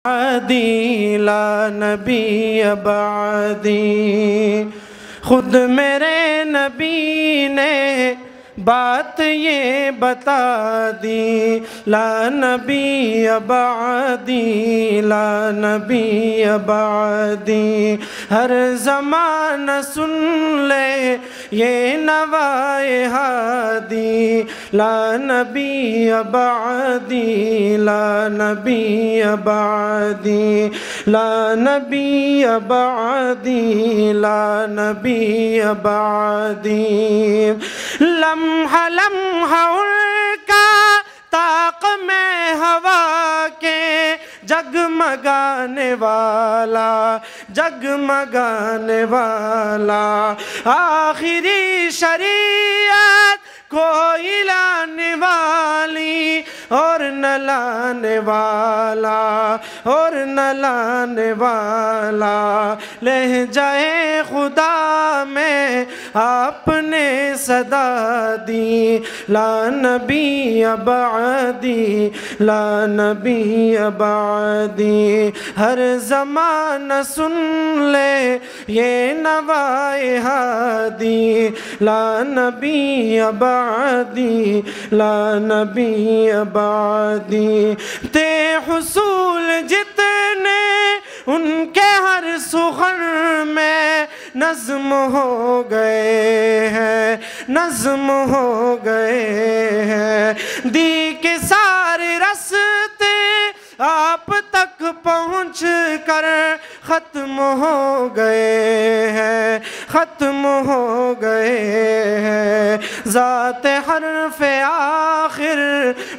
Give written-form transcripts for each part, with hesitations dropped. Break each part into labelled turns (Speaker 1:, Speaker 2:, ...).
Speaker 1: بعدی لا نبی بعدی، خود میرے نبی نے بات یہ بتا دی، لا نبی بعدی لا نبی بعدی۔ ہر زمانہ سن لے یہ نوائے ہادی، لا نبی بعدی لا نبی بعدی، لا نبی بعدی لا نبی بعدی۔ لمحہ لمحہ ان کا طاق میں ہوا کے جگمگانے والا، جگمگانے والا، آخری شریعت کوئی لانے والی اور نہ لانے والا، اور نہ لانے والا۔ لہجۂ خدا میں آپ نے صدا دی، لا نبی بعدی لا نبی بعدی۔ ہر زمانہ سن لے یہ نوائے ہادی، لا نبی بعدی لا نبی بعدی۔ تے حصول جتنے ان کے ہر سخن میں نظم ہو گئے ہیں، نظم ہو گئے ہیں۔ دی کے سارے رستے آپ تک پہنچ کر ختم ہو گئے ہیں، ختم ہو گئے ہیں۔ ذات حرف آخر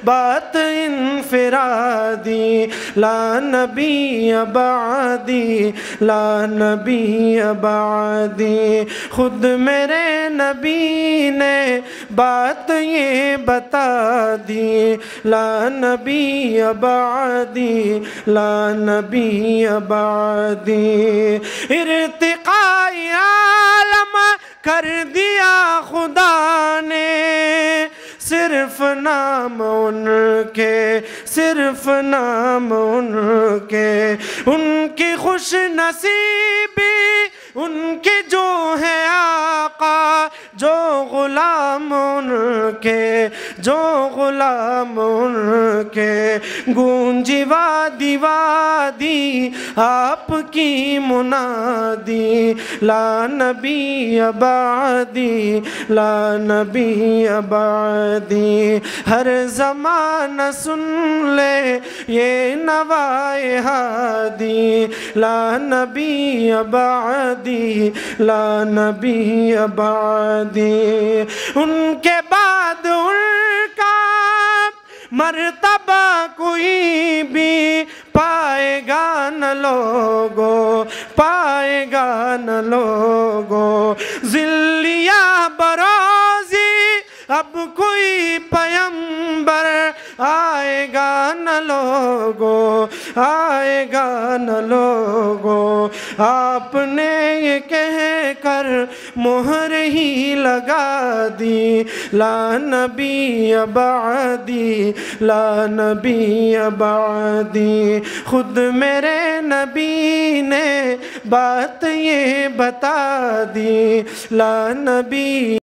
Speaker 1: بات انفرادی، لا نبی بعدی لا نبی بعدی۔ خود میرے نبی نے بات یہ بتا دی، لا نبی بعدی لا نبی بعدی۔ ارتقاء عالم کر دیا خدا نے، صرف نام ان کے، صرف نام ان کے۔ ان کی خوش نصیبی ان کے جو ہے آقا، جو غلام ان کے، جو غلام ان کے۔ گونجی وادی وادی آپ کی منادی، لا نبی بعدی لا نبی بعدی۔ ہر زمانہ سن لے یہ نوائے ہادی، لا نبی بعدی لا نبی بعدی۔ ان کے بعد ان کا مرتبہ کوئی بھی پائے گا نہ لوگو، پائے گا نہ لوگو۔ ذلیہ برازی اب کوئی پیمبر آئے گا نہ لوگو، آئے گا نہ لوگو۔ آپ نے یہ کہہ کر مہر ہی لگا دی، لا نبی بعدی لا نبی بعدی۔ خود میرے نبی نے بات یہ بتا دی، لا نبی